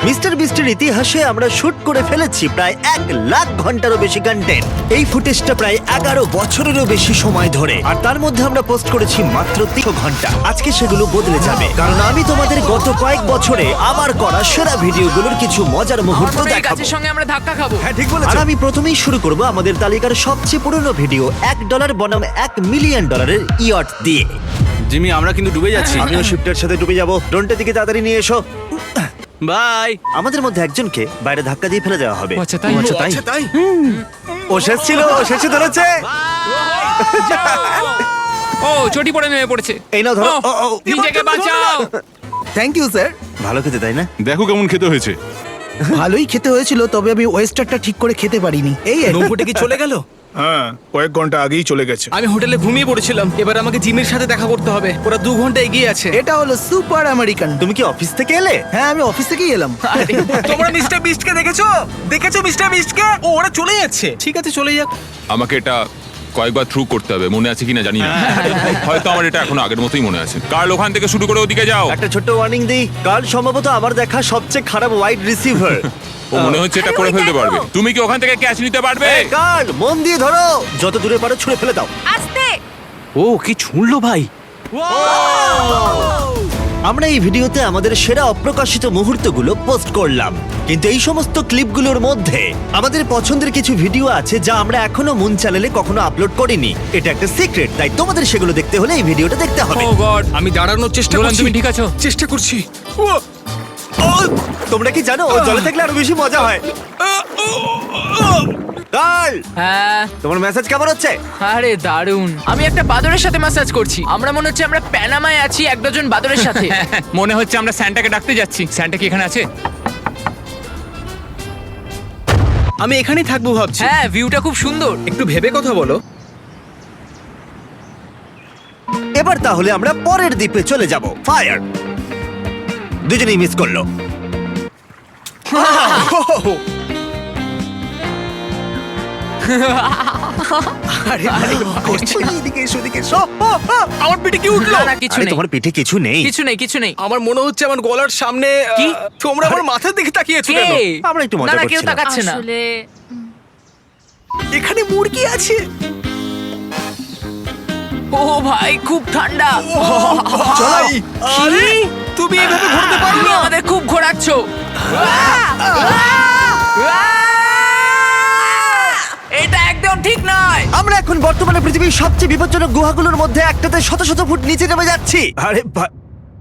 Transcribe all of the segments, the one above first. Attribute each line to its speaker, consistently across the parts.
Speaker 1: Mister বিস্টের ইতিহাসে আমরা shoot করে ফেলেছি প্রায় 1,00,000 ঘন্টারও বেশি কন্টেন্ট। এই ফুটেজটা প্রায় 11 বছরেরও বেশি সময় ধরে, আর তার মধ্যে আমরা পোস্ট করেছি মাত্র 3 ঘন্টা। আজকে সেগুলো বদলে যাবে, কারণ আমি তোমাদের গত কয়েক বছরে আমার করা সেরা ভিডিওগুলোর কিছু মজার মুহূর্ত
Speaker 2: এই
Speaker 1: দেখাবো।
Speaker 2: গাছের সঙ্গে আমরা ধাক্কা খাবো।
Speaker 3: হ্যাঁ ঠিক
Speaker 1: আর
Speaker 3: বলেছো।
Speaker 1: আমি প্রথমেই শুরু করব আমাদের তালিকার সবচেয়ে পুরনো ভিডিও $1 বনাম $1 মিলিয়ন ইয়ট দিয়ে।
Speaker 3: জিমি আমরা কিন্তু ডুবে যাচ্ছি।
Speaker 1: আমিও শিফটের সাথে ডুবে যাব। ড্রোনটার দিকে তাড়াতাড়ি নিয়ে এসো।
Speaker 3: বাই।
Speaker 1: আমাদের মধ্যে একজনকে বাইরে ধাক্কা দিয়ে ফেলে দেওয়া হবে।
Speaker 2: আচ্ছা তাই
Speaker 3: আচ্ছা তাই।
Speaker 1: ও শেষ ছিল, ও শেষে ধরেছে।
Speaker 2: ও চটি পড়ে নেমে পড়েছে।
Speaker 1: এই নাও ধরো।
Speaker 2: ও,
Speaker 1: ও, ও,
Speaker 2: নিজেকে বাঁচাও।
Speaker 4: Thank you sir.
Speaker 1: ভালো খেতে তাই না?
Speaker 5: দেখো কেমন খেতে হয়েছে।
Speaker 4: ভালোই খেতে হয়েছিল, তবে আমি ওয়েস্টারটা ঠিক করে খেতে পারিনি। এই আর কি।
Speaker 3: নৌকোটা কি চলে গেল?
Speaker 6: হ্যাঁ কয়েক ঘন্টা আগেই চলে গেছে।
Speaker 3: আমি হোটেলে ঘুমিয়ে পড়েছিলাম। এবার আমাকে জিমের সাথে দেখা করতে হবে। ওরা 2 ঘন্টা এগিয়ে আছে।
Speaker 4: এটা হলো সুপার আমেরিকান।
Speaker 1: তুমি কি অফিস থেকে এলে?
Speaker 4: হ্যাঁ, আমি অফিস থেকেই এলাম।
Speaker 3: তোমরা মিস্টার বিস্টকে দেখেছো? দেখেছো মিস্টার বিস্টকে? ও ওরা চলে যাচ্ছে। ঠিক আছে চলে যাক।
Speaker 5: আমাকে এটা কয়েকবার থ্রু করতে হবে, মনে আছে কিনা জানি না। হয়তো আমার এটা এখনো আগের মতোই মনে আছে। কার্ল ওখান থেকে শুরু করে ওদিকে যাও।
Speaker 1: একটা ছোট্ট ওয়ার্নিং দিই, কাল সম্ভবত আমার দেখা সবচেয়ে খারাপ ওয়াইড রিসিভার।
Speaker 5: ও মনে হচ্ছে এটা করে ফেলতে পারবে। তুমি কি ওখান থেকে ক্যাচ নিতে পারবে?
Speaker 1: কাল মন দিয়ে ধরো, যত দূরে পারো ছুঁড়ে ফেলে দাও।
Speaker 7: আস্তে।
Speaker 3: ও কি ছুঁড়লো ভাই।
Speaker 1: আমরা এই ভিডিওতে আমাদের সেরা অপ্রকাশিত মুহূর্তগুলো পোস্ট করলাম, কিন্তু এই সমস্ত ক্লিপগুলোর মধ্যে আমাদের পছন্দের কিছু ভিডিও আছে যা আমরা এখনো মুন চ্যানেলে কখনো আপলোড করিনি। এটা একটা সিক্রেট, তাই তোমাদের সেগুলো দেখতে হলে এই ভিডিওটা দেখতে হবে।
Speaker 2: ও গড।
Speaker 3: আমি দাঁড়ানোর চেষ্টা
Speaker 2: নোলান,
Speaker 3: করছি।
Speaker 2: তুমি ঠিক আছো?
Speaker 3: চেষ্টা করছি।
Speaker 1: তোমরা কি জানো ও জলে থাকলে আরো বেশি মজা হয়? কাল,
Speaker 2: হ্যাঁ
Speaker 1: তোমার মেসেজ কেমন হচ্ছে?
Speaker 2: আরে দারুন। আমি একটা বাদরের সাথে ম্যাসাজ করছি। আমরা মনে হচ্ছে আমরা প্যানামায় আছি এক ডজন বাদরের সাথে।
Speaker 8: মনে হচ্ছে আমরা স্যান্টাকে ডাকতে যাচ্ছি। স্যান্টা কি এখানে আছে?
Speaker 3: আমি এখানেই থাকবো ভাবছি।
Speaker 2: হ্যাঁ ভিউটা খুব সুন্দর।
Speaker 3: একটু ভেবে কথা বলো।
Speaker 1: এবার তাহলে আমরা পরের দ্বীপে চলে যাব। ফায়ার। দুজনেই মিস করলো।
Speaker 3: আরে ভাই করছি।
Speaker 1: এদিকে এসো, এদিকে এসো।
Speaker 3: আমার পিঠে কি উঠলো?
Speaker 2: না না কিছু
Speaker 1: আরে
Speaker 2: নেই,
Speaker 1: তোমার পিঠে কিছু নেই।
Speaker 2: কিছু নেই, কিছু নেই।
Speaker 3: আমার মনে হচ্ছে আমার গলার সামনে
Speaker 2: কি?
Speaker 3: তোমরা আমার মাথার দিকে তাকিয়েছো
Speaker 2: কে?
Speaker 3: কেন?
Speaker 1: আমরা একটু মজা
Speaker 2: না না কেউ
Speaker 1: করছিলাম।
Speaker 2: তাকাচ্ছে না।
Speaker 7: আসলে
Speaker 3: এখানে মুরগি আছে।
Speaker 2: ও ভাই খুব ঠান্ডা।
Speaker 3: ভাই, আরে তুমি এভাবে ঘুরতে পারো
Speaker 2: তুমি
Speaker 3: না।
Speaker 2: আমাদের খুব ঘোরাচ্ছ। এটা একদম ঠিক নয়।
Speaker 1: আমরা এখন বর্তমানে পৃথিবীর সবচেয়ে বিপজ্জনক গুহাগুলোর মধ্যে একটাতে শত শত ফুট নিচে নেমে যাচ্ছি। আরে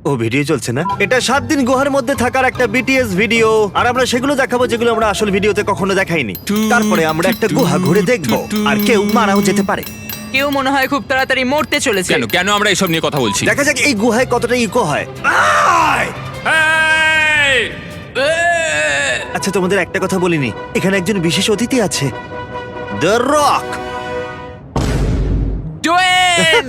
Speaker 1: ও ভিডিও চলছে না? এটা 7 দিন গুহার মধ্যে থাকার একটা বিটিএস ভিডিও, আর আমরা সেগুলো দেখাবো যেগুলো আমরা আসল ভিডিওতে কখনো দেখাইনি। তারপরে আমরা একটা গুহা ঘুরে দেখবো, আর কেউ মারাও যেতে পারে।
Speaker 2: কেউ মনে হয় খুব তাড়াতাড়ি মরতে চলেছে।
Speaker 8: কেন কেন আমরা এসব নিয়ে কথা বলছি?
Speaker 1: দেখা যাক এই গুহায় কতটা ইকো হয়।
Speaker 8: এই!
Speaker 1: আচ্ছা তোমাদের একটা কথা বলিনি, এখানে একজন বিশেষ অতিথি আছে, দ্য রক।
Speaker 2: ডোয়েন!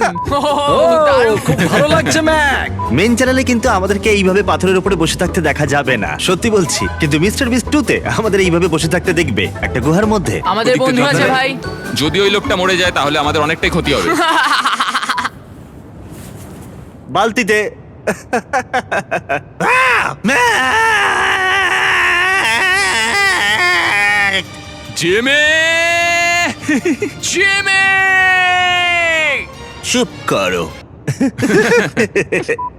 Speaker 2: দারুণ।
Speaker 3: খুব ভালো লাগছে ম্যাক।
Speaker 1: মেন চ্যানেলে কিন্তু আমাদেরকে এইভাবে পাথরের উপরে বসে থাকতে দেখা যাবে না, সত্যি বলছি। কিন্তু মিস্টার বিস্ট 2 তে আমাদের এইভাবে বসে থাকতে দেখবে একটা গুহার মধ্যে।
Speaker 2: আমাদের বন্ধু আছে ভাই।
Speaker 5: যদি ওই লোকটা মরে যায় তাহলে আমাদের অনেকটাই ক্ষতি হবে।
Speaker 1: বালতিতে
Speaker 5: জিমি!
Speaker 2: জিমি!
Speaker 1: চুপ করো।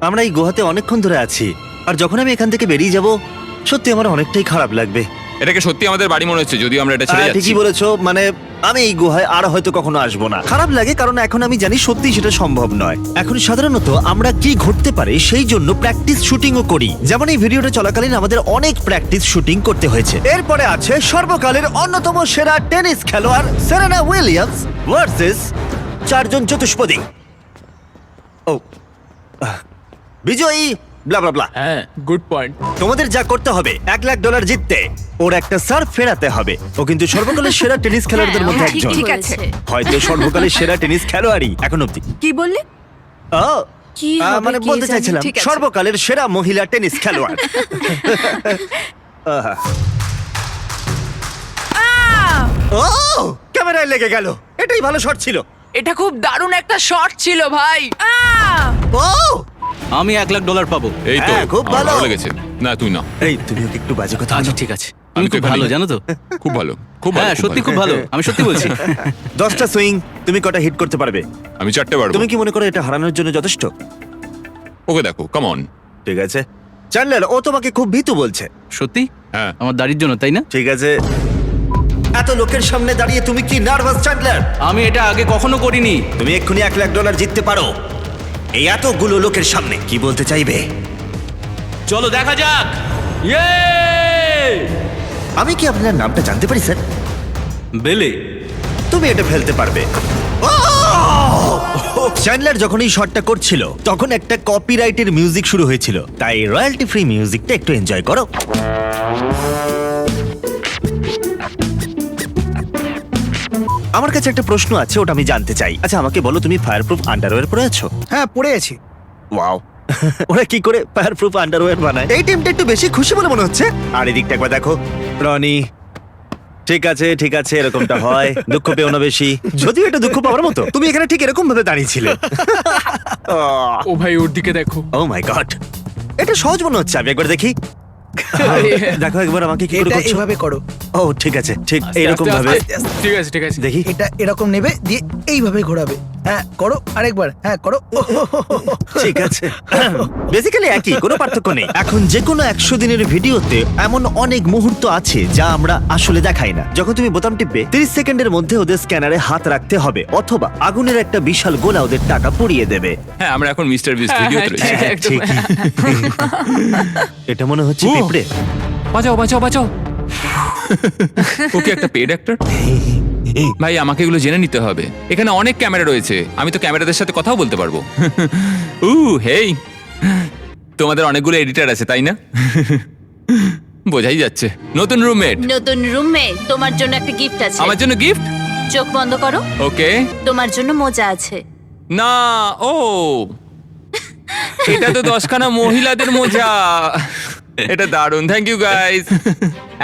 Speaker 1: আমরা এই গুহাতে অনেকক্ষণ ধরে আছি, আর যখন আমি এখান থেকে বেরিয়ে যাব সত্যি আমার অনেকটাই খারাপ লাগবে।
Speaker 5: এটাকে সত্যি আমাদের বাড়ি মনে হচ্ছে, যদিও আমরা এটা ছেড়ে যাচ্ছি।
Speaker 1: ঠিকই বলেছো, মানে আমি এই গুহায় আর হয়তো কখনো আসবো না। খারাপ লাগে কারণ এখন আমি জানি সত্যি সেটা সম্ভব নয়। এখন সাধারণত আমরা কি ঘটতে পারে সেই জন্য প্র্যাকটিস শুটিংও করি, যেমন এই ভিডিওটা চলাকালীন আমাদের অনেক প্র্যাকটিস শুটিং করতে হয়েছে। এরপরে আছে সর্বকালের অন্যতম সেরা টেনিস খেলোয়াড় সেরেনা উইলিয়ামস ভার্সেস 4 জন চতুষ্পদী। ও বিজয়ী ব্লা ব্লা ব্লা।
Speaker 2: হ্যাঁ গুড পয়েন্ট।
Speaker 1: তোমাদের যা করতে হবে $1,00,000 জিততে ওর একটা সার্ভ ফেরাতে হবে। ও কিন্তু সর্বকালের সেরা টেনিস খেলোয়াড়দের মধ্যে
Speaker 7: হ্যাঁ,
Speaker 1: একজন,
Speaker 7: ঠিক আছে।
Speaker 1: হয়তো সর্বকালের সেরা টেনিস খেলোয়াড়ই এখন অব্দি।
Speaker 7: কি বললে?
Speaker 1: ও,
Speaker 7: কি হবে
Speaker 1: মানে
Speaker 7: কে
Speaker 1: বলতে
Speaker 7: জানে?
Speaker 1: চাইছিলাম
Speaker 7: ঠিক আছে।
Speaker 1: সর্বকালের সেরা মহিলা টেনিস খেলোয়াড়। আহা। ও ক্যামেরায় লেগে গেল, এটাই ভালো শট ছিল।
Speaker 2: এটা খুব দারুণ একটা শট ছিল ভাই।
Speaker 1: ও
Speaker 7: আমি $1,00,000 পাবো।
Speaker 5: এই তো
Speaker 1: হ্যাঁ, খুব
Speaker 5: আমার
Speaker 1: ভালো।
Speaker 5: ভালো লেগেছে। না তুই না,
Speaker 1: এই তুমি ওকে একটু বাজে কথা
Speaker 7: আচ্ছা
Speaker 1: বলো।
Speaker 7: ঠিক আছে,
Speaker 5: আমি
Speaker 7: তুমি
Speaker 5: তো
Speaker 7: খুব ভালো
Speaker 5: এখানেই।
Speaker 7: জানো তো।
Speaker 5: খুব ভালো, খুব ভালো,
Speaker 7: হ্যাঁ
Speaker 5: খুব
Speaker 7: সত্যি
Speaker 5: ভালো।
Speaker 7: খুব ভালো, আমি সত্যি বলছি।
Speaker 1: 10টা সুইং তুমি কটা হিট করতে পারবে?
Speaker 5: আমি 4টে পারবো।
Speaker 1: তুমি কি মনে করো এটা হারানোর জন্য যথেষ্ট?
Speaker 5: ওকে দেখো, কাম অন।
Speaker 1: ঠিক আছে চ্যান্ডলার, ও তোমাকে খুব ভীতু বলছে।
Speaker 7: সত্যি?
Speaker 5: হ্যাঁ।
Speaker 7: আমার দাড়ির জন্য, তাই না?
Speaker 1: ঠিক আছে, এত লোকের সামনে দাঁড়িয়ে তুমি কি নার্ভাস চ্যান্ডলার?
Speaker 7: আমি এটা আগে কখনো করিনি।
Speaker 1: তুমি এক্ষুনি $1,00,000 জিততে পারো এই এতগুলো লোকের সামনে। কি বলতে চাইবে?
Speaker 7: চলো দেখা যাক। ইয়ে!
Speaker 1: আমি কি আপনার নামটা জানতে পারি স্যার?
Speaker 7: বেলে।
Speaker 1: তুমি এটা ফেলতে পারবে। চ্যান্ডলার যখন এই শটটা করছিল তখন একটা কপিরাইটের মিউজিক শুরু হয়েছিল, তাই রয়্যালটি ফ্রি মিউজিকটা একটু এনজয় করো। আমার কাছে একটা প্রশ্ন আছে, ওটা আমি জানতে চাই। আচ্ছা আমাকে বলো, তুমি ফায়ারপ্রুফ আন্ডারওয়্যার পরে আছো?
Speaker 4: হ্যাঁ পড়ে আছি।
Speaker 1: ওয়াও, ওরা কি করে ফায়ারপ্রুফ আন্ডারওয়্যার বানায়? এই টিমটা একটু বেশি খুশি বলে মনে হচ্ছে। আর এদিকটা একবার দেখো, রনি। ঠিক আছে ঠিক আছে, এরকমটা হয়, দুঃখ পেও না বেশি। যদিও এটা দুঃখ পাওয়ার মতো, তুমি এখানে ঠিক এরকম ভাবে দাঁড়িয়েছিলে।
Speaker 2: ও ভাই ওর দিকে দেখো।
Speaker 1: ও মাই গড, এটা সহজ মনে হচ্ছে। আমি একবার দেখি। দেখো একবার আমাকে কি করে
Speaker 4: এটা
Speaker 1: করছো।
Speaker 4: এইভাবে করো,
Speaker 1: ও ঠিক আছে, ঠিক
Speaker 2: আস্তে,
Speaker 1: এইরকম
Speaker 2: আস্তে,
Speaker 1: ভাবে
Speaker 2: আস্তে, আস্তে। ঠিক আছে ঠিক আছে।
Speaker 1: দেখি।
Speaker 4: এটা এরকম নেবে দিয়ে এইভাবে ঘোরাবে। হ্যাঁ করো আরেকবার, হ্যাঁ করো।
Speaker 1: ঠিক আছে, বেসিক্যালি একই, কোনো পার্থক্য নেই। এখন যে কোনো 100 দিনের ভিডিওতে এমন অনেক মুহূর্ত আছে যা আমরা আসলে দেখাই না। যখন তুমি বোতাম টিপবে 30 সেকেন্ডের মধ্যে ওদের স্ক্যানারে হাত রাখতে হবে, অথবা আগুনের একটা বিশাল গোলা ওদের টাকা পুড়িয়ে দেবে।
Speaker 5: হ্যাঁ, আমরা এখন মিস্টার বিস্ট
Speaker 2: হ্যাঁ,
Speaker 5: ভিডিওতে
Speaker 2: হ্যাঁ,
Speaker 5: রয়েছি।
Speaker 2: ঠিক। একদম।
Speaker 1: ঠিকই। এটা মনে হচ্ছে
Speaker 5: ও।
Speaker 1: পিঁপড়ে।
Speaker 5: বাঁচাও বাঁচাও বাঁচাও। ওকে একটা পেড অ্যাক্টর। ভাই আমাকে এগুলো জেনে নিতে হবে। এখানে অনেক ক্যামেরা রয়েছে, আমি তো ক্যামেরাদের সাথে কথাও বলতে পারবো। হেই, তোমাদের অনেকগুলো এডিটর আছে তাই না? বোঝাই যাচ্ছে। নতুন রুমমেট,
Speaker 9: নতুন রুমমেট, তোমার জন্য একটা গিফট আছে।
Speaker 5: আমার জন্য গিফট।
Speaker 9: চোখ বন্ধ করো,
Speaker 5: ওকে।
Speaker 9: তোমার জন্য মোজা আছে।
Speaker 5: না, ও এটা তো 10খানা মহিলাদের মোজা। এটা দারুণ, থ্যাংক ইউ গাইস।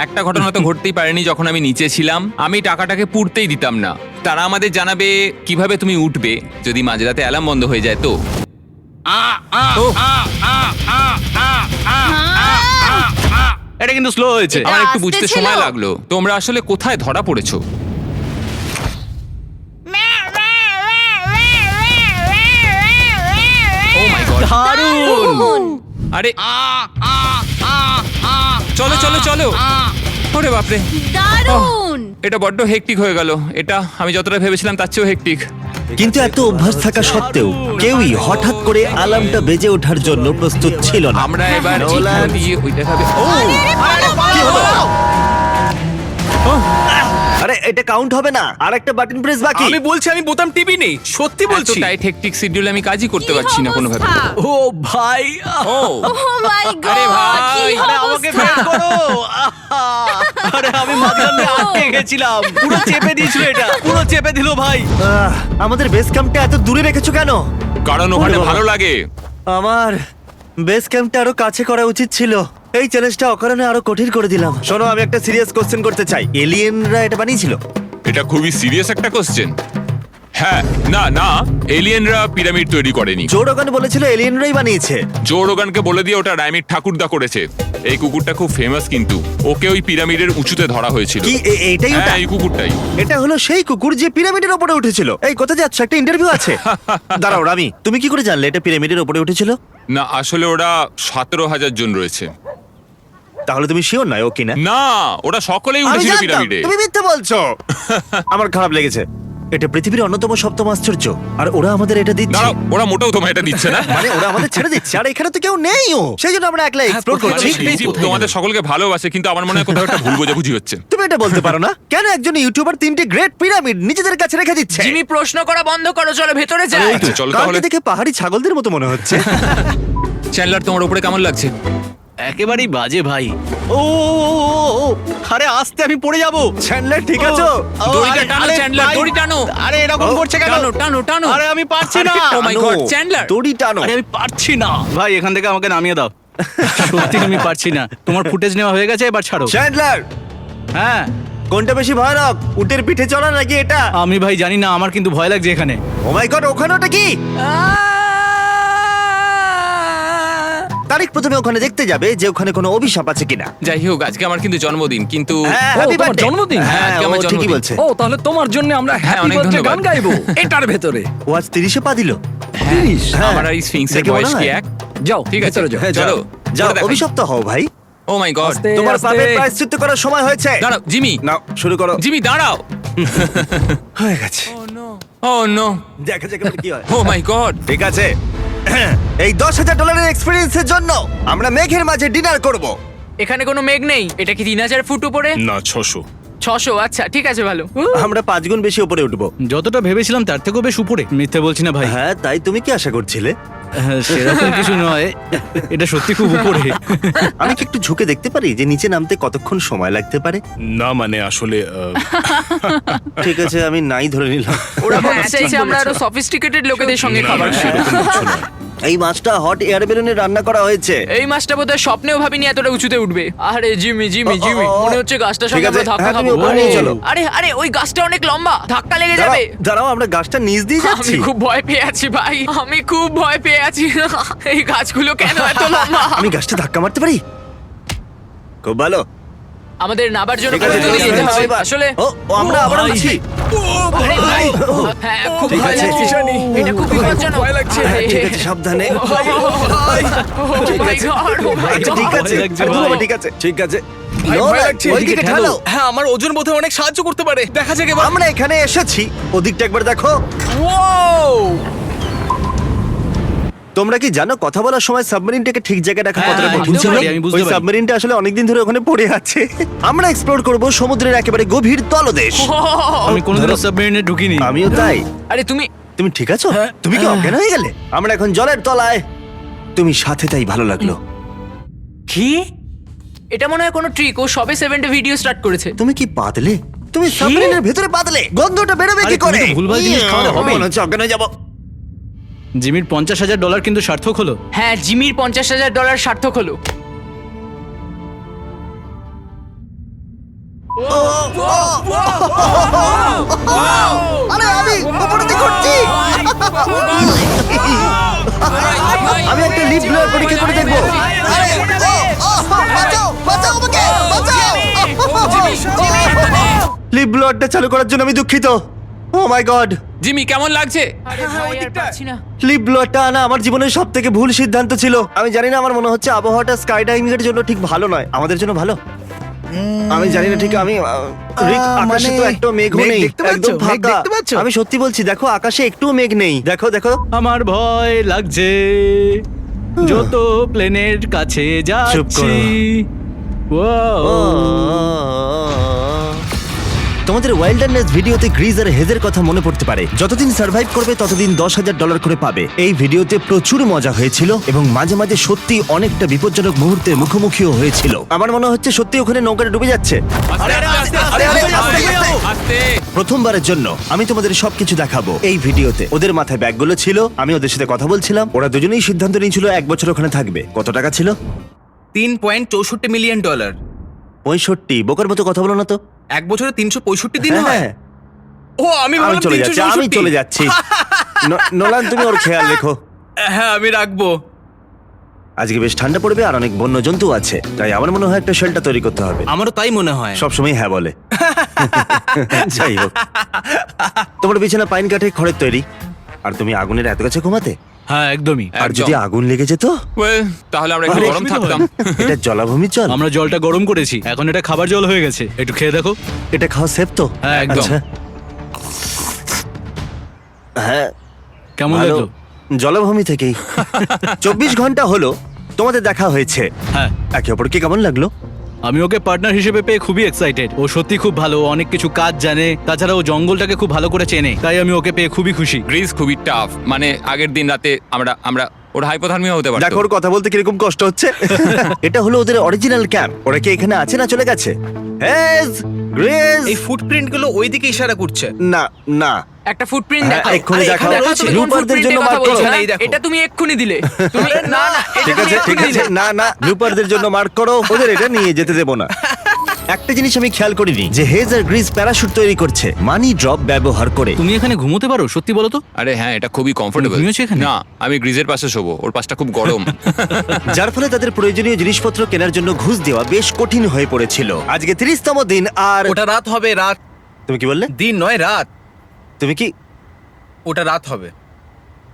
Speaker 5: একটা ঘটনা তো ঘটতেই পারেনি। যখন আমি নিচে ছিলাম, আমি টাকাটাকে পুড়তেই দিতাম না। তারা আমাদের জানাবে কিভাবে তুমি উঠবে যদি মাঝরাতে অ্যালার্ম বন্ধ হয়ে যায়। তো ও,
Speaker 7: এটা কিন্তু স্লো হয়েছে।
Speaker 9: এটা
Speaker 5: আমার একটু
Speaker 9: আস্তে
Speaker 5: বুঝতে
Speaker 9: ছিল।
Speaker 5: সময় লাগলো। তোমরা আসলে কোথায় ধরা পড়েছো? ও মাই গড,
Speaker 7: দারুণ।
Speaker 5: আরে চলো চলো চলো। ওরে বাপরে,
Speaker 9: দারুণ।
Speaker 5: এটা বড্ড হেকটিক হয়ে গেল। এটা আমি যতটা ভেবেছিলাম তার চেয়েও হেকটিক।
Speaker 1: কিন্তু এত অভ্যাস থাকা সত্ত্বেও কেউই হঠাৎ করে অ্যালার্মটা বেজে ওঠার জন্য প্রস্তুত ছিল না।
Speaker 5: আমরা এবার
Speaker 1: নোলান।
Speaker 5: এখান দিয়ে ওইটা ভাবে। ও
Speaker 1: কি হলো? আরে এটা কাউন্ট হবে না, আর একটা বাটন প্রেস বাকি।
Speaker 3: আমি বলছি আমি বোতাম টিপিনি, সত্যি
Speaker 5: এত
Speaker 3: বলছি।
Speaker 5: টাইট হেকটিক শিডিউলে আমি কাজই করতে পারছি না কোনোভাবে।
Speaker 7: ও ভাই,
Speaker 5: ও
Speaker 9: ও মাই গড,
Speaker 5: আরে ভাই,
Speaker 9: কি
Speaker 7: আরে আমাকে
Speaker 9: অবস্থা।
Speaker 7: বের করো। আরে আমি মাঝখানে আটকে গেছিলাম, পুরো চেপে দিয়েছিল। এটা পুরো চেপে দিল ভাই।
Speaker 1: আমাদের বেস ক্যাম্পটা এত দূরে রেখেছো কেন?
Speaker 5: কারণ ওখানে
Speaker 1: ওরে বাবা।
Speaker 5: ভালো লাগে।
Speaker 1: আমার বেস ক্যাম্পটা আরো কাছে করা উচিত ছিল। এই চ্যালেঞ্জটা অকারণে আরো কঠিন করে দিলাম। শোনো, আমি একটা সিরিয়াস কোশ্চেন করতে চাই। এলিয়েনরা এটা বানিয়েছিল?
Speaker 5: এটা খুবই সিরিয়াস একটা কোশ্চেন। হ্যাঁ, না না, এলিয়েনরা পিরামিড তৈরি করেনি।
Speaker 1: জো রোগান বলেছিল এলিয়েনরাই বানিয়েছে।
Speaker 5: জো রোগানকে বলে দিয়ে ওটা রাইমিক ঠাকুরদা করেছে। এই কুকুরটা খুব ফেমাস, কিন্তু ওকে ওই পিরামিডের উঁচুতে ধরা হয়েছিল।
Speaker 1: কি এইটাই ওটা?
Speaker 5: হ্যাঁ, এই কুকুরটাই।
Speaker 1: এটা হলো সেই কুকুর যে পিরামিডের উপরে উঠেছিল। এই কোথায় যাচ্ছ? একটা ইন্টারভিউ আছে। দাঁড়াও রামি, তুমি কি করে জানলে এটা পিরামিডের উপরে উঠেছিল?
Speaker 5: না, আসলে ওরা 17,000 জন রয়েছে।
Speaker 1: তাহলে তুমি শিওর নয় ও কিনা?
Speaker 5: না, ওরা সকলেই
Speaker 1: আমি
Speaker 5: উঠেছিল
Speaker 1: জানতাম,
Speaker 5: পিরামিডে।
Speaker 1: তুমি মিথ্যে বলছো। আমার খারাপ লেগেছে। এটা পৃথিবীর অন্যতম সপ্তম আশ্চর্য, আর ওরা আমাদের এটা দিচ্ছে।
Speaker 5: দাঁড়াও, ওরা মোটেও তোমায় এটা দিচ্ছে না।
Speaker 1: মানে ওরা আমাদের ছেড়ে দিচ্ছে, আর এখানে তো কেউ নেইও। সেই জন্য আমরা একলা এক্সপ্লোর করছি।
Speaker 5: তোমাদের সকলকে ভালোবাসে, কিন্তু আমার মনে হয় কোথাও একটা ভুল বোঝাবুঝি হচ্ছে।
Speaker 1: তুমি এটা বলতে পারো না? কেন একজন ইউটিউবার 3টে গ্রেট পিরামিড নিজেদের কাছে রেখে দিচ্ছে?
Speaker 2: জিমি প্রশ্ন করা বন্ধ করো, চলো ভেতরে যাই।
Speaker 5: আচ্ছা, চলো
Speaker 1: কাউকে
Speaker 5: তাহলে।
Speaker 1: দেখে পাহাড়ি ছাগলদের মতো মনে হচ্ছে।
Speaker 5: চ্যান্ডলার, তোমার উপরে কেমন লাগছে?
Speaker 7: একেবারেই বাজে ভাই। ও আরে আস্তে, আমি পড়ে যাব।
Speaker 1: চ্যান্ডলার ঠিক আছো?
Speaker 5: দড়িটা টানো চ্যান্ডলার, দড়ি টানো।
Speaker 7: আরে এরকম করছে কেন?
Speaker 5: টানো টানো টানো।
Speaker 7: আরে আমি পারছি না।
Speaker 5: ও মাই গড, চ্যান্ডলার।
Speaker 1: দড়ি টানো।
Speaker 7: আরে আমি পারছি না ভাই, এখান থেকে আমাকে নামিয়ে দাও। সত্যি আমি পারছি না। তোমার ফুটেজ নেওয়া হয়ে গেছে, এবার ছাড়ো।
Speaker 1: চ্যান্ডলার,
Speaker 7: হ্যাঁ,
Speaker 1: কোনটা বেশি ভয়ানক, উটের পিঠে চড়া নাকি এটা?
Speaker 7: আমি ভাই জানি না, আমার কিন্তু ভয় লাগছে এখানে।
Speaker 1: ও মাই গড, ওখানে ওটা কি? তারিখ প্রথমে ওখানে দেখতে যাবে যে ওখানে কোনো অভিশাপ আছে কিনা।
Speaker 5: যাই হোক, আজকে আমার কিন্তু জন্মদিন, কিন্তু
Speaker 1: হ্যাঁ,
Speaker 10: ও,
Speaker 1: happy
Speaker 10: তোমার
Speaker 1: birthday।
Speaker 10: জন্মদিন?
Speaker 1: হ্যাঁ,
Speaker 5: আজকে
Speaker 1: ও
Speaker 5: আমার
Speaker 1: ঠিকই
Speaker 5: জন্মদিন।
Speaker 1: বলছে।
Speaker 10: ও তাহলে তোমার জন্য আমরা হ্যাপি
Speaker 5: অনেক
Speaker 10: বার্থডে গান
Speaker 5: ধন্যবাদ।
Speaker 10: গাইবো এটার ভেতরে।
Speaker 1: ও আজ 30-এ পা দিল।
Speaker 10: 30
Speaker 1: হ্যাঁ।
Speaker 5: আমার আর এই স্ফিংসের
Speaker 1: দেখে মনে
Speaker 5: বয়স কি
Speaker 1: হয়?
Speaker 5: এক?
Speaker 10: যাও
Speaker 5: ঠিক আছে,
Speaker 10: ভেতরে যাও।
Speaker 1: হ্যাঁ,
Speaker 5: চলো
Speaker 1: যাও,
Speaker 5: করে দেখাই।
Speaker 1: অভিশপ্ত হও ভাই।
Speaker 5: ও মাই গড,
Speaker 10: আস্তে,
Speaker 1: তোমার
Speaker 10: আস্তে।
Speaker 1: পাপের প্রায়শ্চিত্ত করার সময় হয়েছে।
Speaker 5: দাঁড়াও জিমি,
Speaker 1: নাও শুরু করো।
Speaker 5: জিমি দাঁড়াও।
Speaker 1: হয়ে গেছে,
Speaker 5: ও নো,
Speaker 1: দেখা যাক এবার কি হয়।
Speaker 5: ও মাই গড।
Speaker 1: ঠিক আছে, এই $10,000 এক্সপেরিয়েন্সের জন্য আমরা মেঘের মাঝে ডিনার করব।
Speaker 2: এখানে কোনো মেঘ নেই। এটা কি 3000 ফুট উপরে?
Speaker 6: না 600।
Speaker 2: 600, আচ্ছা ঠিক আছে, ভালো।
Speaker 1: আমরা 5 গুণ বেশি উপরে উঠবো।
Speaker 4: যতটা ভেবেছিলাম তার থেকেও বেশ উপরে। মিথ্যে বলছি না ভাই।
Speaker 1: হ্যাঁ, তাই তুমি কি আশা করছিলে?
Speaker 4: হ্যাঁ, সেরকম কিছু নয়, এটা সত্যি খুব উপরে।
Speaker 1: আমি কি একটু ঝুঁকে দেখতে পারি যে নিচে নামতে কতক্ষণ সময় লাগতে পারে?
Speaker 6: না মানে আসলে
Speaker 1: ঠিক আছে, আমি নাই ধরে নিলাম।
Speaker 2: ওরা বলতে চাইছে আমরা আরো সফিস্টিকেটেড লোকেদের সঙ্গে
Speaker 6: না,
Speaker 2: খাবার
Speaker 6: না,
Speaker 2: খাই।
Speaker 6: সেরকম কিছু না।
Speaker 1: এই মাছটা হট এয়ার বেলুনে রান্না করা হয়েছে।
Speaker 2: এই মাছটা বোধহয় স্বপ্নেও ভাবিনি এতটা উঁচুতে উঠবে। আরে জিমি জিমি জিমি, মনে হচ্ছে গাছটার
Speaker 1: ঠিক
Speaker 2: সঙ্গে
Speaker 1: আছে,
Speaker 2: আমরা ধাক্কা
Speaker 1: হ্যাঁ, তুমি
Speaker 2: খাবো।
Speaker 1: ওখানে নিয়ে চলো।
Speaker 2: আরে আরে, ওই গাছটা অনেক লম্বা, ধাক্কা লেগে
Speaker 1: দাঁড়াও,
Speaker 2: যাবে।
Speaker 1: দাঁড়াও, আমরা গাছটা নিচ দিয়ে
Speaker 2: আমি
Speaker 1: যাচ্ছি।
Speaker 2: খুব ভয় পেয়ে আছি ভাই, আমি খুব ভয় পেয়ে আছি। এই গাছগুলো কেন এত লম্বা?
Speaker 1: আমি গাছটা ধাক্কা মারতে পারি? খুব ভালো।
Speaker 2: আমাদের নাবার জন্য
Speaker 1: ঠিক আছে,
Speaker 2: প্রস্তুতি
Speaker 1: ঠিক আছে,
Speaker 2: নিতে হবে
Speaker 1: এবার।
Speaker 2: আসলে।
Speaker 1: ও আমরা আবার উঠছি।
Speaker 2: আরে ভাই, হ্যাঁ খুব
Speaker 1: ঠিক
Speaker 2: ভয়
Speaker 1: আছে।
Speaker 2: লাগছে। এটা খুব বিপজ্জনক। ভয় লাগছে।
Speaker 1: হ্যাঁ, ঠিক আছে, সাবধানে। আচ্ছা, ঠিক আছে, বাবা, ঠিক আছে, ঠিক আছে। নোলান, ওইদিকে ঠেলো।
Speaker 3: হ্যাঁ, আমার ওজন বোধহয় অনেক সাহায্য করতে পারে। দেখা যাক এবার।
Speaker 1: আমরা এখানে এসেছি, ওদিকটা একবার দেখো। তোমরা কি জানো কথা বলার সময় সাবমেরিনটাকে ঠিক জায়গায় রাখা কতটা
Speaker 4: হ্যাঁ,
Speaker 1: কঠিন
Speaker 4: বুঝতে
Speaker 1: ছিল?
Speaker 4: পারি, আমি বুঝতে
Speaker 1: ওই
Speaker 4: পারি।
Speaker 1: সাবমেরিনটা আসলে অনেকদিন ধরে ওখানে পড়ে আছে। আমরা এক্সপ্লোর করব সমুদ্রের একেবারে গভীর তলদেশ।
Speaker 4: আমি কোনোদিনও সাবমেরিনে ঢুকিনি।
Speaker 1: আমিও তাই।
Speaker 2: আরে তুমি
Speaker 1: তুমি ঠিক আছো? তুমি কি অজ্ঞান হয়ে গেলে? আমরা এখন জলের তলায়। তুমি সাথে, তাই ভালো লাগলো।
Speaker 2: কি? এটা মনে হয় কোনো ট্রিক। ও সবে 7 ভিডিও স্টার্ট করেছে।
Speaker 1: তুমি কি পাতলে? তুমি সাবমেরিনের ভেতরে পাতলে? গন্ধটা বেরোবে
Speaker 4: আরে,
Speaker 1: কি করে?
Speaker 4: তুমি তো ভুলভাল জিনিস খাওয়ালে হবে।
Speaker 1: মনে হচ্ছে অজ্ঞান হয়ে যাবো।
Speaker 4: জিমির $50,000 কিন্তু সার্থক হলো।
Speaker 2: হ্যাঁ, জিমির $50,000 সার্থক হলো।
Speaker 1: আরে আমি উপরে দিকে উঠছি। আমি একটা লিপ ব্লোয়ার পরীক্ষা করে দেখবো। আরে, বাঁচাও, বাঁচাও আমাকে, বাঁচাও। লিপ ব্লোয়ারটা চালু করার জন্য আমি দুঃখিত। ও মাই গড।
Speaker 5: জিমি কেমন লাগছে?
Speaker 2: আরে ভাই, আর পারছি না।
Speaker 1: লিপ ব্লোয়ারটা আনা আমার জীবনের সব থেকে ভুল সিদ্ধান্ত ছিল। আমি জানি না, আমার মনে হচ্ছে আবহাওয়াটা স্কাই ডাইভিং এর জন্য ঠিক ভালো নয়। আমাদের জন্য ভালো? আমি জানি না ঠিক। আমি রিক, আকাশে তো
Speaker 4: মানে
Speaker 1: একটু মেঘও
Speaker 4: মেঘ
Speaker 1: নেই,
Speaker 4: দেখতে পাচ্ছো?
Speaker 1: একদম
Speaker 4: মেঘ
Speaker 1: ফাঁকা।
Speaker 4: দেখতে পাচ্ছো?
Speaker 1: আমি সত্যি বলছি, দেখো আকাশে একটু মেঘ নেই। দেখো দেখো।
Speaker 4: আমার ভয় লাগছে যত প্লেনের কাছে
Speaker 1: চুপ
Speaker 4: যাচ্ছি।
Speaker 1: করো। তোমাদের ওয়াইল্ডারনেস ভিডিওতে গ্রিজ আর হেজের কথা মনে পড়তে পারে। যতদিন সার্ভাইভ করবে ততদিন $10,000 করে পাবে। এই ভিডিওতে প্রচুর মজা হয়েছিল এবং মাঝে মাঝে সত্যি অনেকটা বিপজ্জনক মুহূর্তের মুখোমুখিও হয়েছিল। আমার মনে হচ্ছে সত্যি ওখানে নৌকাটা ডুবে যাচ্ছে।
Speaker 5: আরে, আরে, আস্তে, আস্তে,
Speaker 1: আরে, আরে,
Speaker 5: আস্তে,
Speaker 1: আস্তে,
Speaker 5: আস্তে,
Speaker 1: আস্তে।
Speaker 5: আস্তে।
Speaker 1: প্রথমবারের জন্য আমি তোমাদের সবকিছু দেখাবো এই ভিডিওতে। ওদের মাথায় ব্যাগগুলো ছিল, আমি ওদের সাথে কথা বলছিলাম। ওরা দুজনেই সিদ্ধান্ত নিয়েছিল 1 বছর ওখানে থাকবে। কত টাকা ছিল?
Speaker 3: $3.64 মিলিয়ন।
Speaker 1: 65। বোকার মতো কথা বলো না তো।
Speaker 3: এক বছরে 365 দিন হয়।
Speaker 1: হ্যাঁ,
Speaker 3: ও আমি
Speaker 1: আমি
Speaker 3: ভাবলাম
Speaker 1: চলে যাচ্ছি,
Speaker 3: 364।
Speaker 1: আমি চলে যাচ্ছি। নোলান, তুমি ওর খেয়াল রেখো।
Speaker 3: হ্যাঁ, আমি রাখবো।
Speaker 1: আজকে বেশ ঠান্ডা পড়বে আর অনেক বন্য জন্তু আছে, তাই আমার মনে হয় একটা শেল্টার তৈরি করতে হবে।
Speaker 3: আমারও তাই মনে হয়।
Speaker 1: সবসময় হ্যাঁ বলে। যাই হোক, তোমার বিছানা পাইন কাঠে খড়ের তৈরি, আর তুমি আগুনের এত কাছে ঘুমাতে।
Speaker 4: হ্যাঁ, একদমই।
Speaker 1: আর
Speaker 5: একদম।
Speaker 1: যদি আগুন লেগে যেত?
Speaker 5: Well, তাহলে আমরা একটু
Speaker 1: আরে,
Speaker 5: গরম থাকতাম।
Speaker 1: এটা জলাভূমির জল।
Speaker 4: আমরা জলটা গরম করেছি, এখন এটা খাবার জল হয়ে গেছে। একটু খেয়ে দেখো।
Speaker 1: এটা খাওয়া সেফ তো?
Speaker 4: হ্যাঁ, একদম।
Speaker 1: আচ্ছা। হ্যাঁ,
Speaker 4: কেমন
Speaker 1: ভালো।
Speaker 4: লাগলো?
Speaker 1: জলাভূমি থেকেই। 24 ঘন্টা হলো তোমাদের দেখা হয়েছে।
Speaker 4: হ্যাঁ,
Speaker 1: একে অপরকে কেমন লাগলো?
Speaker 4: আমি ওকে পার্টনার হিসেবে পেয়ে খুবই এক্সাইটেড। ও সত্যি খুব ভালো, ও অনেক কিছু কাজ জানে, তাছাড়া ও জঙ্গলটাকে খুব ভালো করে চেনে, তাই আমি ওকে পেয়ে খুবই খুশি।
Speaker 5: গ্রিস খুবই টাফ। মানে আগের দিন রাতে আমরা ওর হাইপোথার্মিয়া হতে
Speaker 1: দেখো
Speaker 5: পারতো।
Speaker 1: ওর কথা বলতে কিরকম কষ্ট হচ্ছে। এটা হলো ওদের অরিজিনাল ক্যাম্প। ওরা কি এখানে আছে না চলে গেছে? Hedge, grace.
Speaker 3: এই ফুটপ্রিন্ট গুলো ওইদিকে ইশারা করছে।
Speaker 1: না না,
Speaker 2: একটা ফুটপ্রিন্ট
Speaker 1: হ্যাঁ,
Speaker 2: দেখাও।
Speaker 1: এক্ষুনি
Speaker 2: আরে,
Speaker 1: দেখাও।
Speaker 2: এখানে দেখাও, তুমি কোন
Speaker 1: লুপারদের
Speaker 2: footprint
Speaker 1: জন্য
Speaker 2: এর কথা
Speaker 1: mark করো।
Speaker 2: বলছো?
Speaker 3: এই দেখো।
Speaker 2: এটা তুমি এক্ষুনি দিলে। তুমি না না, এটা
Speaker 1: ঠিক
Speaker 2: তুমি
Speaker 1: আছে, ঠিক
Speaker 2: এক্ষুনি
Speaker 1: আছে।
Speaker 2: দিলে।
Speaker 1: না না, ব্লুপারদের জন্য মার্ক করো। ওদের এটা নিয়ে যেতে দেবো না। একটা জিনিস আমি খেয়াল করিনি যে হেজ আর গ্রিস প্যারাশুট তৈরি করছে মানি ড্রপ ব্যবহার করে।
Speaker 4: তুমি এখানে ঘুমোতে পারো সত্যি বলো তো?
Speaker 5: আরে হ্যাঁ, এটা খুবই কমফোর্টেবল।
Speaker 4: তুমি ঘুমিয়েছো এখানে?
Speaker 5: না, আমি গ্রিজের পাশে শোবো, ওর পাশটা খুব গরম।
Speaker 1: যার ফলে তাদের প্রয়োজনীয় জিনিসপত্র কেনার জন্য ঘুষ দেওয়া বেশ কঠিন হয়ে পড়েছিল। আজকে 30তম দিন। আর
Speaker 3: ওটা রাত হবে, রাত।
Speaker 1: তুমি কি বললে?
Speaker 3: দিন নয়, রাত।
Speaker 1: তুমি কি?
Speaker 3: ওটা রাত হবে।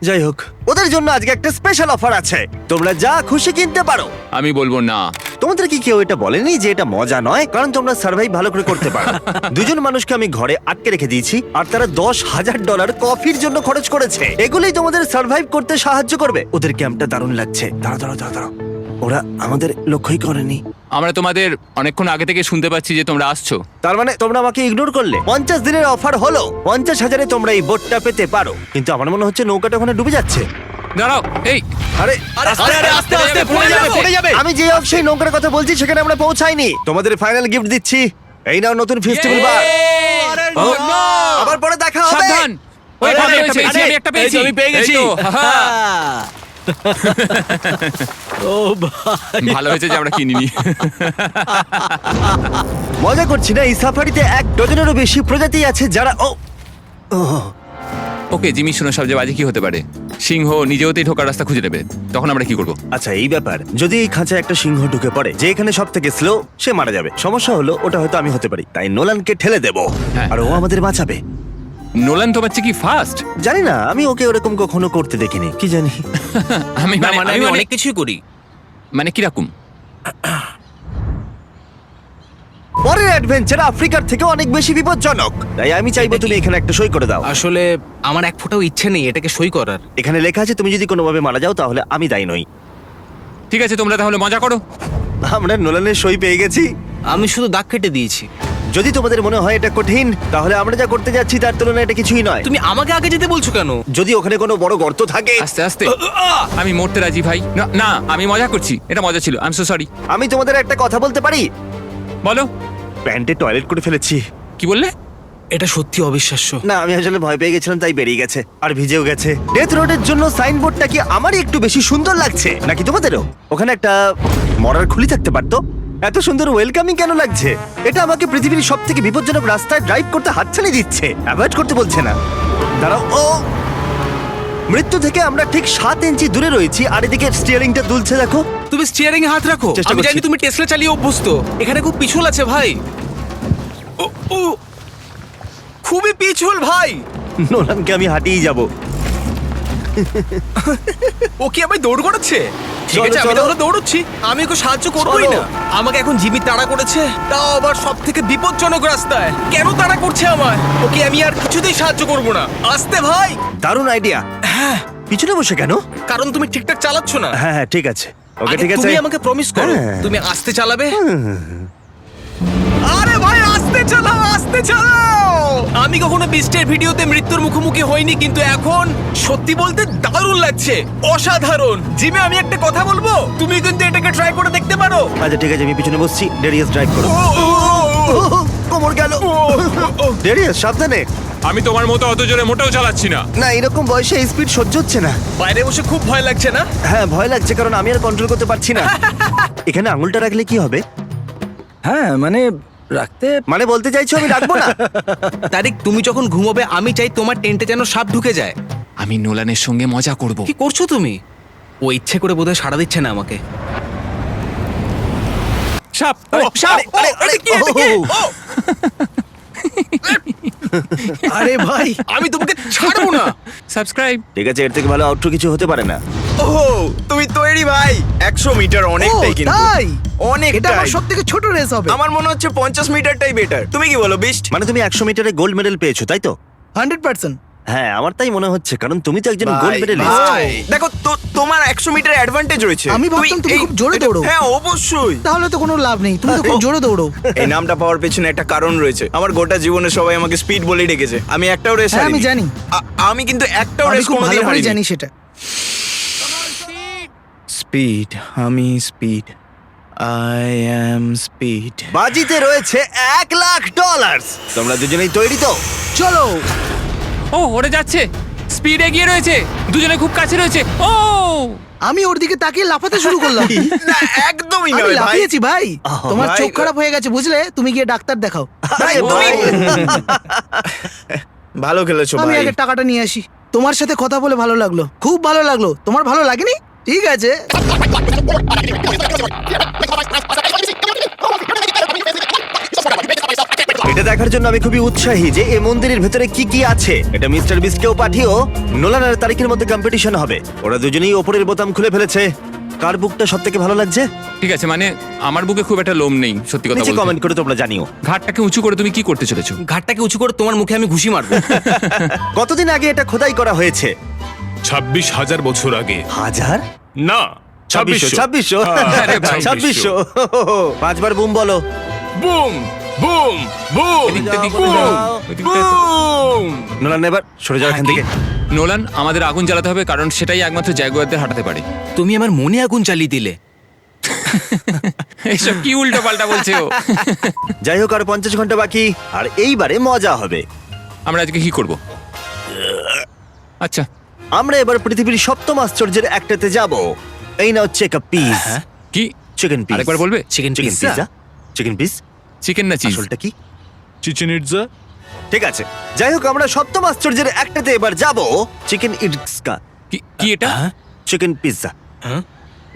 Speaker 1: যাই হোক, ওদের জন্য আজকে একটা স্পেশাল অফার আছে, তোমরা যা খুশি কিনতে পারো।
Speaker 5: আমি বলবো না।
Speaker 1: তোমাদের কি কেউ এটা বলেনি যে এটা মজা নয়? কারণ তোমরা সার্ভাইভ ভালো করে করতে পারো। দুজন মানুষকে আমি ঘরে আটকে রেখে দিয়েছি আর তারা $10,000 কফির জন্য খরচ করেছে। এগুলোই তোমাদের সার্ভাইভ করতে সাহায্য করবে। ওদের ক্যাম্পটা দারুণ লাগছে। দাঁড়াও, ওরা আমাদের লক্ষ্যই করেনি।
Speaker 5: আমরা তোমাদের অনেকক্ষণ আগে থেকে শুনতে পাচ্ছি যে তোমরা আসছো।
Speaker 1: তার মানে তোমরা আমাকে ইগনোর করলে। 50 দিনের অফার হলো, 50,000-এ তোমরা এই বোটটা পেতে পারো। কিন্তু আমার মনে হচ্ছে নৌকাটা ওখানে ডুবে যাচ্ছে।
Speaker 5: দাঁড়াও, এই
Speaker 1: আরে
Speaker 3: আস্তে, পড়ে যাবে।
Speaker 1: আমি যে অবশ্যই নৌকার কথা বলছি সেখানে আমরা পৌঁছাইনি। তোমাদের ফাইনাল গিফট দিচ্ছি, এই নাও নতুন ফেস্টিভ্যাল বার। আবার পরে দেখা হবে।
Speaker 5: সাবধান। ওই ভাবে হয়েছে, এই যে আমি একটা পেয়েছি।
Speaker 7: আমি পেয়ে গেছি।
Speaker 5: এই তো, হাহা।
Speaker 4: ও ভাই,
Speaker 5: ভালো হয়েছে যে আমরা কিনিনি।
Speaker 1: মজা করছি না, এই সাফারিতে 1 ডজনেরও বেশি প্রজাতি আছে যারা
Speaker 5: ওকে জিমি, শোনো, সবচেয়ে বাজে কি হতে পারে? সিংহ নিজে হতেই ঢোকার রাস্তা খুঁজে নেবে, তখন আমরা কি করবো?
Speaker 1: আচ্ছা এই ব্যাপার, যদি এই খাঁচায় একটা সিংহ ঢুকে পড়ে যে এখানে সব থেকে স্লো, সে মারা যাবে। সমস্যা হলো ওটা হয়তো আমি হতে পারি, তাই নোলানকে ঠেলে দেবো
Speaker 5: হ্যাঁ।
Speaker 1: আর ও আমাদের বাঁচাবে।
Speaker 5: নোলান তো বাচ্চা কি ফাস্ট?
Speaker 1: জানি না, আমি ওকে ওরকম কখনো করতে দেখিনি, কি জানি।
Speaker 5: আমি
Speaker 3: না,
Speaker 5: মানে
Speaker 3: আমি
Speaker 5: আমি
Speaker 3: অনেক কিছুই করি।
Speaker 5: মানে কিরকম?
Speaker 1: পরের অ্যাডভেঞ্চার আফ্রিকার থেকে অনেক বেশি বিপজ্জনক, তাই আমি চাইবো তুমি এখানে একটা সই করে দাও।
Speaker 3: আসলে আমার এক ফোঁটাও ইচ্ছে নেই এটাকে সই করার।
Speaker 1: এখানে লেখা আছে তুমি যদি কোনোভাবে মারা যাও তাহলে আমি দায়ী নই।
Speaker 5: ঠিক আছে, তোমরা তাহলে মজা করো।
Speaker 1: আমরা নোলানের সই পেয়ে গেছি।
Speaker 3: আমি শুধু দাগ কেটে দিয়েছি।
Speaker 1: যদি তোমাদের মনে হয় এটা কঠিন, তাহলে আমরা যা করতে যাচ্ছি তার তুলনায় এটা কিছুই নয়।
Speaker 3: তুমি আমাকে আগে যেতে বলছো কেন?
Speaker 1: যদি ওখানে কোনো বড় গর্ত থাকে,
Speaker 5: আস্তে আস্তে। আমি মরতে রাজি ভাই। না না, আমি মজা করছি, এটা মজা ছিল। I am so sorry.
Speaker 1: আমি তোমাদের একটা কথা বলতে পারি?
Speaker 5: বলো।
Speaker 1: প্যান্টে টয়লেট করে ফেলেছি।
Speaker 5: কি বললে?
Speaker 3: এটা সত্যি অবিশ্বাস্য।
Speaker 1: না, আমি আসলে ভয় পেয়ে গেছিলাম তাই বেরিয়ে গেছে আর ভিজেও গেছে। ডেথ রোডের জন্য সাইনবোর্ডটা কি আমারই একটু বেশি সুন্দর লাগছে নাকি তোমাদেরও? ওখানে একটা মরার খুলি থাকতে পারতো। এত সুন্দর ওয়েলকামিং কেন লাগছে? এটা আমাকে পৃথিবীর সব থেকে বিপজ্জনক রাস্তায় ড্রাইভ করতে হাতছানি দিচ্ছে, অ্যাভয়েড করতে বলছে না। দাঁড়াও, ও মৃত্যু থেকে আমরা ঠিক 7 ইঞ্চি দূরে রয়েছি আর এদিকে স্টিয়ারিংটা দুলছে দেখো।
Speaker 3: তুমি স্টিয়ারিং হাত রাখো।
Speaker 1: চেষ্টা
Speaker 3: আমি
Speaker 1: করছি।
Speaker 3: জানি তুমি টেসলা চালিয়ে অভ্যস্ত। এখানে খুব পিছল আছে ভাই। ও, ও, খুবই পিছল ভাই।
Speaker 1: নোলানকে আমি হাঁটিয়ে যাব।
Speaker 3: ও কি আমায় দৌড় করাচ্ছে? ঠিক
Speaker 1: চলো,
Speaker 3: আছে, আমি
Speaker 1: চলো।
Speaker 3: তাহলে দৌড়চ্ছি। আমি ওকে সাহায্য করবোই
Speaker 1: চলো।
Speaker 3: না। আমাকে এখন জিমি তাড়া করেছে, তাও আবার সব থেকে বিপজ্জনক রাস্তায়। কেন তাড়া করছে আমায়? ওকে আমি আর কিছুতেই সাহায্য করব না। আসতে ভাই।
Speaker 1: দারুণ আইডিয়া। পিছনে বসে কেন?
Speaker 3: কারণ তুমি ঠিকঠাক চালাচ্ছ না।
Speaker 1: হ্যাঁ হ্যাঁ, ঠিক আছে, ওকে
Speaker 3: আগে
Speaker 1: ঠিক আছে।
Speaker 3: তুমি আমাকে প্রমিস করো
Speaker 1: হ্যাঁ।
Speaker 3: তুমি আস্তে চালাবে। আরে ভাই, আস্তে চালাও, আস্তে চালাও। আমি কখনো বিস্টের ভিডিওতে মৃত্যুর মুখোমুখি হইনি, কিন্তু এখন সত্যি বলতে দারুণ লাগছে, অসাধারণ। জিমি, আমি একটা কথা বলবো, তুমি কিন্তু এটাকে ট্রাই করে দেখতে পারো।
Speaker 1: আচ্ছা ঠিক আছে, আমি পিছনে বসছি, ডেরিয়াস ড্রাইভ করো।
Speaker 3: ও, ও, ও, ও।
Speaker 1: কোমর গেল। ডেরিয়াস সাবধানে।
Speaker 5: আমি তোমার মতো অত জোরে মোটেও চালাচ্ছি না।
Speaker 1: না, এরকম বয়সে স্পিড সহ্য হচ্ছে না।
Speaker 3: বাইরে বসে খুব ভয় লাগছে না?
Speaker 1: হ্যাঁ ভয় লাগছে, কারণ আমি আর কন্ট্রোল করতে পারছি না। এখানে আঙুলটা রাখলে কি হবে?
Speaker 10: হ্যাঁ মানে রাখতে
Speaker 1: মানে বলতে চাইছো আমি রাখবো না?
Speaker 3: তারিক, তুমি যখন ঘুমোবে আমি চাই তোমার টেন্টে যেন সাপ ঢুকে যায়।
Speaker 5: আমি নোলানের সঙ্গে মজা করব।
Speaker 3: কি করছো তুমি? ও ইচ্ছে করে বোধহয় সাড়া দিচ্ছে না আমাকে।
Speaker 5: সাপ।
Speaker 3: সাপ!
Speaker 1: আরে, আরে,
Speaker 3: কি, এটা কি? ও!
Speaker 10: আরে ভাই
Speaker 3: আমি তোমাকে ছাড়বো না।
Speaker 5: সাবস্ক্রাইব।
Speaker 1: ঠিক আছে, এর থেকে ভালো আউটরো কিছু হতে পারে না।
Speaker 11: ও তুমি তৈরি ভাই? 100 মিটার অনেকটাই কিন্তু।
Speaker 10: তাই
Speaker 11: অনেকটাই।
Speaker 10: এটা আমার সবথেকে ছোট রেস হবে।
Speaker 11: আমার মনে হচ্ছে 50 মিটারটাই বেটার। তুমি কি বলো বিস্ট?
Speaker 1: মানে তুমি 100 মিটারে গোল্ড মেডেল পেয়েছো তাই তো?
Speaker 10: 100%।
Speaker 1: হ্যাঁ আমার তাই মনে হচ্ছে, কারণ তুমি তো একজন গোল্ড মেডেলিস্ট।
Speaker 11: ভাই, দেখো তোমার 100 মিটার অ্যাডভান্টেজ রয়েছে।
Speaker 10: আমি ভাবতাম তুমি খুব জোরে দৌড়ো।
Speaker 11: হ্যাঁ অবশ্যই।
Speaker 10: তাহলে তো কোনো লাভ নেই, তুমি তো খুব জোরে দৌড়ো।
Speaker 11: এই নামটা পাওয়ার পেছনে একটা কারণ রয়েছে। আমার গোটা জীবনে সবাই আমাকে স্পিড বলেই ডেকেছে। আমি একটাও রেস
Speaker 10: হ্যাঁ, আমি
Speaker 11: হারিনি।
Speaker 10: জানি।
Speaker 11: আমি কিন্তু একটাও
Speaker 10: আমি
Speaker 11: রেস
Speaker 10: খুব
Speaker 11: কোনোদিন
Speaker 10: ভালো করে
Speaker 11: হারিনি।
Speaker 10: জানি সেটা।
Speaker 11: স্পিড, আমি স্পিড, আই অ্যাম স্পিড।
Speaker 1: বাজিতে রয়েছে $1,00,000। তোমরা দুজনেই তৈরি তো?
Speaker 10: চলো।
Speaker 5: ও, ওরে যাচ্ছে, স্পিড এগিয়ে রয়েছে, দুজনে খুব কাছে রয়েছে। ও
Speaker 10: আমি ওর দিকে তাকিয়ে লাফাতে শুরু করলাম।
Speaker 11: না একদমই
Speaker 10: আমি
Speaker 11: নয় ভাই।
Speaker 10: লাফিয়েছি ভাই। তোমার
Speaker 11: ভাই।
Speaker 10: চোখ খারাপ হয়ে গেছে বুঝলে, তুমি গিয়ে ডাক্তার দেখাও।
Speaker 11: ভাই, ভালো খেলেছো
Speaker 10: আমি
Speaker 11: ভাই।
Speaker 10: আগে টাকাটা নিয়ে আসি। তোমার সাথে কথা বলে ভালো লাগলো, খুব ভালো লাগলো। তোমার ভালো লাগেনি? ঠিক আছে।
Speaker 1: এটা দেখার জন্য আমি খুবই উৎসাহী যে এই মন্দিরের ভেতরে কি কি আছে। এটা মিস্টার বিস্টকেও পাঠিও। নোলান আর তারিখের মধ্যে কম্পিটিশন হবে। ওরা দুজনেই ওপরের বোতাম খুলে ফেলেছে। কার বুকটা সব থেকে ভালো লাগছে
Speaker 5: ঠিক আছে, মানে আমার বুকে খুব একটা লোম নেই, সত্যি কথা
Speaker 1: নিচে
Speaker 5: বলতে।
Speaker 1: কমেন্ট করে তোমরা জানিও।
Speaker 5: ঘাটটাকে উঁচু করে তুমি কি করতে চলেছো?
Speaker 3: ঘাটটাকে উঁচু করে তোমার মুখে আমি ঘুষি মারবো।
Speaker 1: কতদিন আগে এটা খোদাই করা হয়েছে?
Speaker 6: 26,000 বছর আগে।
Speaker 1: হাজার
Speaker 6: না,
Speaker 1: 2600
Speaker 6: 2600
Speaker 5: আরে ভাই,
Speaker 1: 2600 পাঁচবার বুম বলো।
Speaker 6: বুম বুম বুম
Speaker 5: এদিকটা দিক
Speaker 1: বুম,
Speaker 5: দাও, ওদিকটা দাও।
Speaker 6: বুম।
Speaker 1: নোলান এবার সরে যাও এখান থেকে।
Speaker 5: নোলান, আমাদের আগুন জ্বালাতে হবে কারণ সেটাই একমাত্র জাগুয়ারদের হাঁটাতে পারে।
Speaker 3: তুমি আমার মনে আগুন জ্বালিয়ে দিলে।
Speaker 5: এইসব কি উল্টো পাল্টা বলছে ও?
Speaker 1: যাই হোক, আর 50 ঘন্টা বাকি, আর এইবারে মজা হবে।
Speaker 5: আমরা আজকে কি করব? আচ্ছা,
Speaker 1: আমরা এবার পৃথিবীর সপ্তম আশ্চর্যের একটাতে যাব। এই নাও চেক আপ পিস,
Speaker 5: কি
Speaker 1: চিকেন পিস।
Speaker 5: আরেকবার বলবে?
Speaker 1: Chicken
Speaker 3: pizza?
Speaker 1: Pizza, chicken piece.
Speaker 5: Chicken না চিজ?
Speaker 1: আসলটা কি?
Speaker 6: Chichen Itza.
Speaker 1: ঠিক আছে, যাই হোক, আমরা সপ্তম আশ্চর্যের একটাতে এবার যাব। চিকেন ইটসকা,
Speaker 5: কি এটা?
Speaker 1: Chicken pizza.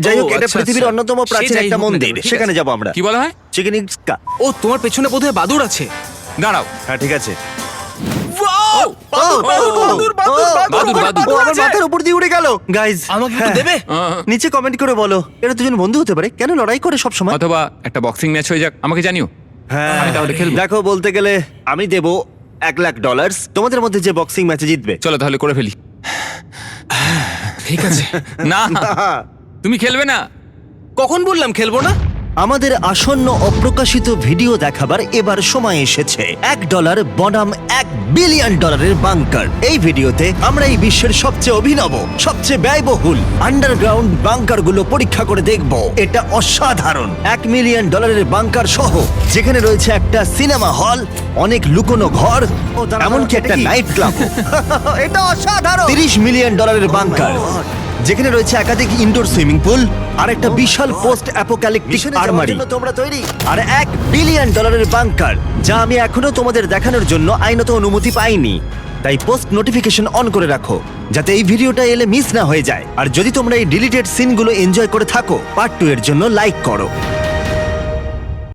Speaker 1: যাই হোক,
Speaker 3: ও,
Speaker 1: এটা
Speaker 3: আচ্ছা,
Speaker 1: পৃথিবীর
Speaker 3: আচ্ছা।
Speaker 1: অন্যতম
Speaker 3: সে
Speaker 1: প্রাচীন
Speaker 3: যাই
Speaker 1: একটা
Speaker 3: হোক না
Speaker 1: মন্দির,
Speaker 3: কেন, ঠিক
Speaker 1: সেখানে
Speaker 3: আছে।
Speaker 1: যাব আমরা।
Speaker 5: কি বলা হয়?
Speaker 1: চিকেন ইটসকা।
Speaker 3: ও, তোমার পেছনে বোধহয় বাদুড় আছে।
Speaker 5: দাঁড়াও,
Speaker 1: হ্যাঁ, ঠিক আছে।
Speaker 3: বাদুড়,
Speaker 5: বাদুড়, বাদুড়।
Speaker 1: ও আমার মাথার উপর দিয়ে উড়ে গেল। গাইজ,
Speaker 3: আমাকে একটু দেবে?
Speaker 1: নিচে কমেন্ট করে বলো এরা দুজন বন্ধু হতে পারে, কেন লড়াই করে সব সময়?
Speaker 5: অথবা একটা বক্সিং ম্যাচ হয়ে যাক, আমাকে জানিও।
Speaker 1: হ্যাঁ,
Speaker 5: আমি তাহলে খেলবো।
Speaker 1: দেখো, বলতে গেলে আমি দেব $1,00,000 তোমাদের মধ্যে যে বক্সিং ম্যাচে জিতবে।
Speaker 5: চলো তাহলে করে ফেলি।
Speaker 3: ঠিক আছে।
Speaker 5: না, তুমি খেলবে না?
Speaker 3: কখন বললাম খেলবো না?
Speaker 1: আমাদের আসন্ন অপ্রকাশিত ভিডিও দেখাবার এবার সময় এসেছে। $1 বনাম $1 বিলিয়ন বাংকার। এই ভিডিওতে আমরা এই বিশ্বের সবচেয়ে অভিনব, সবচেয়ে ব্যয়বহুল আন্ডারগ্রাউন্ড বাংকারগুলো পরীক্ষা করে দেখব। এটা অসাধারণ। $1 মিলিয়ন বাংকার সহ, যেখানে রয়েছে একটা সিনেমা হল, অনেক লুকোনো ঘর, এমনকি একটা নাইট ক্লাব। এটা অসাধারণ। $30 মিলিয়ন বাংকার, যেখানে রয়েছে একাধিক ইনডোর সুইমিং পুল আর একটা বিশাল পোস্ট অ্যাপোক্যালিপটিক আর্মারি। তোমরা তৈরি? আর $1 বিলিয়ন বাংকার, যা আমি এখনো তোমাদের দেখানোর জন্য আইনত অনুমতি পাইনি। তাই পোস্ট নোটিফিকেশন অন করে রাখো, যাতে এই ভিডিওটা এলে মিস না হয়ে যায়। আর যদি তোমরা এই ডিলিটেড সিনগুলো এনজয় করে থাকো, পার্ট 2 এর জন্য লাইক করো।